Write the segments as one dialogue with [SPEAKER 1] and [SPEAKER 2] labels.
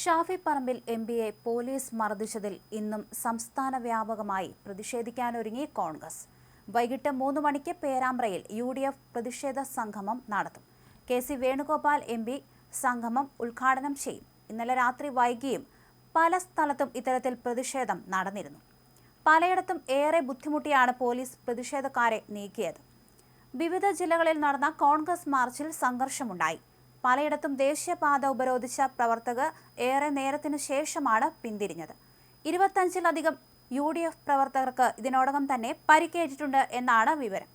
[SPEAKER 1] Shafi Parambil എംപിയെ police മർദ്ദിച്ചതിൽ ഇന്നും സംസ്ഥാന വ്യാപകമായി പ്രതിഷേധിക്കാനൊരുങ്ങി കോൺഗ്രസ്. വൈകിട്ട് 3 മണിക്ക് പേരാമ്പ്രയിൽ UDF പ്രതിഷേധ സംഗമം നടത്തും. KC വേണുഗോപാൽ MP സംഗമം ഉദ്ഘാടനം ചെയ്യും. ഇന്നലെ രാത്രി വൈകിയും പല സ്ഥലത്തും ഇത്തരത്തിൽ പ്രതിഷേധം നടന്നിരുന്നു. പലയിടത്തും ഏറെ ബുദ്ധിമുട്ടിയാണ് പോലീസ് പ്രതിഷേധക്കാരെ നീക്കിയത്. വിവിധ ജില്ലകളിൽ നടന്ന കോൺഗ്രസ് മാർച്ചിൽ സംഘർഷമുണ്ടായി. പലയിടത്തും ദേശീയപാത ഉപരോധിച്ച പ്രവർത്തകർ ഏറെ നേരത്തിനു ശേഷമാണ് പിന്തിരിഞ്ഞത്. 25-ലധികം UDF പ്രവർത്തകർക്ക് ഇതിനോടകം തന്നെ പരിക്കേറ്റിട്ടുണ്ട് എന്നാണ് വിവരം.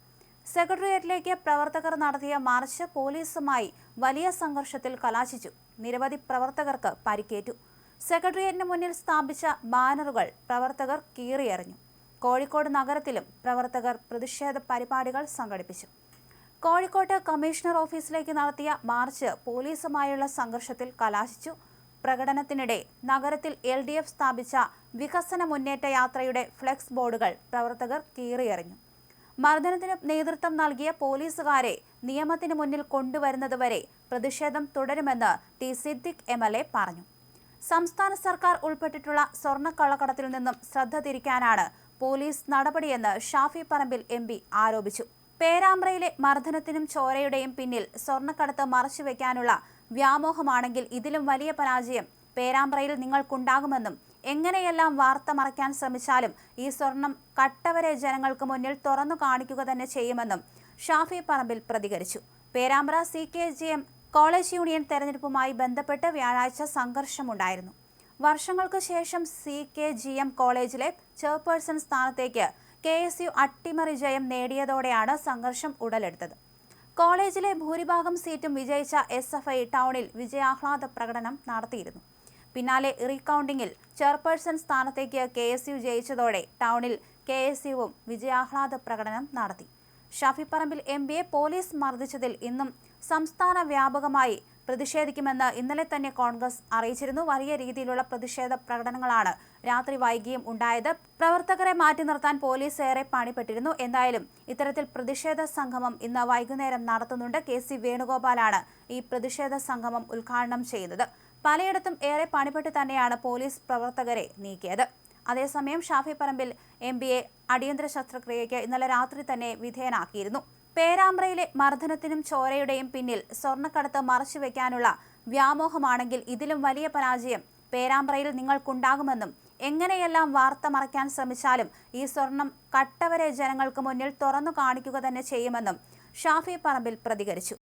[SPEAKER 1] സെക്രട്ടേറിയറ്റിലേക്ക് പ്രവർത്തകർ നടത്തിയ മാർച്ച് പോലീസുമായി വലിയ സംഘർഷത്തിൽ കലാശിച്ചു. നിരവധി പ്രവർത്തകർക്ക് പരിക്കേറ്റു. സെക്രട്ടേറിയറ്റിന് മുന്നിൽ സ്ഥാപിച്ച ബാനറുകൾ പ്രവർത്തകർ കീറിയെറിഞ്ഞു. കോഴിക്കോട് നഗരത്തിലും പ്രവർത്തകർ പ്രതിഷേധ പരിപാടികൾ സംഘടിപ്പിച്ചു. കോഴിക്കോട്ട് കമ്മീഷണർ ഓഫീസിലേക്ക് നടത്തിയ മാർച്ച് പോലീസുമായുള്ള സംഘർഷത്തിൽ കലാശിച്ചു. പ്രകടനത്തിനിടെ നഗരത്തിൽ LDF സ്ഥാപിച്ച വികസന മുന്നേറ്റ യാത്രയുടെ ഫ്ലെക്സ് ബോർഡുകൾ പ്രവർത്തകർ കീറിയെറിഞ്ഞു. മർദ്ദനത്തിന് നേതൃത്വം നൽകിയ പോലീസുകാരെ നിയമത്തിന് മുന്നിൽ കൊണ്ടുവരുന്നതുവരെ പ്രതിഷേധം തുടരുമെന്ന് T സിദ്ദിഖ് MLA പറഞ്ഞു. സംസ്ഥാന സർക്കാർ ഉൾപ്പെട്ടിട്ടുള്ള സ്വർണ്ണക്കള്ളക്കടത്തിൽ നിന്നും ശ്രദ്ധ തിരിക്കാനാണ് പോലീസ് നടപടിയെന്ന് ഷാഫി പറമ്പിൽ MP ആരോപിച്ചു. പേരാമ്പ്രയിലെ മർദ്ദനത്തിനും ചോരയുടെയും പിന്നിൽ സ്വർണ്ണക്കടത്ത് മറച്ചുവെക്കാനുള്ള വ്യാമോഹമാണെങ്കിൽ ഇതിലും വലിയ പരാജയം പേരാമ്പ്രയിൽ നിങ്ങൾക്കുണ്ടാകുമെന്നും എങ്ങനെയെല്ലാം വാർത്ത മറയ്ക്കാൻ ശ്രമിച്ചാലും ഈ സ്വർണം കട്ടവരെ ജനങ്ങൾക്ക് മുന്നിൽ തുറന്നു കാണിക്കുക തന്നെ ചെയ്യുമെന്നും ഷാഫി പറമ്പിൽ പ്രതികരിച്ചു. പേരാമ്പ്ര CKGM കോളേജ് യൂണിയൻ തെരഞ്ഞെടുപ്പുമായി ബന്ധപ്പെട്ട് വ്യാഴാഴ്ച സംഘർഷമുണ്ടായിരുന്നു. വർഷങ്ങൾക്ക് ശേഷം CKGM കോളേജിലെ ചെയർപേഴ്സൺ സ്ഥാനത്തേക്ക് KSU അട്ടിമറി ജയം നേടിയതോടെയാണ് സംഘർഷം ഉടലെടുത്തത്. കോളേജിലെ ഭൂരിഭാഗം സീറ്റും വിജയിച്ച SFI ടൗണിൽ വിജയാഹ്ലാദ പ്രകടനം നടത്തിയിരുന്നു. പിന്നാലെ റീകൗണ്ടിങ്ങിൽ ചെയർപേഴ്സൺ സ്ഥാനത്തേക്ക് KSU ജയിച്ചതോടെ ടൗണിൽ KSUവും വിജയാഹ്ലാദ പ്രകടനം നടത്തി. ഷാഫി പറമ്പിൽ MPയെ പോലീസ് മർദ്ദിച്ചതിൽ ഇന്നും സംസ്ഥാന വ്യാപകമായി പ്രതിഷേധിക്കുമെന്ന് ഇന്നലെ തന്നെ കോൺഗ്രസ് അറിയിച്ചിരുന്നു. വലിയ രീതിയിലുള്ള പ്രതിഷേധ പ്രകടനങ്ങളാണ് രാത്രി വൈകിയും ഉണ്ടായത്. പ്രവർത്തകരെ മാറ്റി നിർത്താൻ പോലീസ് ഏറെ പണിപ്പെട്ടിരുന്നു. എന്തായാലും ഇത്തരത്തിൽ പ്രതിഷേധ സംഗമം ഇന്ന് വൈകുന്നേരം നടത്തുന്നുണ്ട്. KC വേണുഗോപാലാണ് ഈ പ്രതിഷേധ സംഗമം ഉദ്ഘാടനം ചെയ്യുന്നത്. പലയിടത്തും ഏറെ പണിപ്പെട്ട് തന്നെയാണ് പോലീസ് പ്രവർത്തകരെ നീക്കിയത്. അതേസമയം ഷാഫി പറമ്പിൽ MPയെ അടിയന്തര ശസ്ത്രക്രിയയ്ക്ക് ഇന്നലെ രാത്രി തന്നെ വിധേയനാക്കിയിരുന്നു. പേരാമ്പ്രയിലെ മർദ്ദനത്തിനും ചോരയുടെയും പിന്നിൽ സ്വർണ്ണക്കടത്ത് മറച്ചുവെക്കാനുള്ള വ്യാമോഹമാണെങ്കിൽ ഇതിലും വലിയ പരാജയം പേരാമ്പ്രയിൽ നിങ്ങൾക്കുണ്ടാകുമെന്നും എങ്ങനെയെല്ലാം വാർത്ത മറയ്ക്കാൻ ശ്രമിച്ചാലും ഈ സ്വർണം കട്ടവരെ ജനങ്ങൾക്ക് മുന്നിൽ തുറന്നു കാണിക്കുക തന്നെ ചെയ്യുമെന്നും ഷാഫി പറമ്പിൽ പ്രതികരിച്ചു.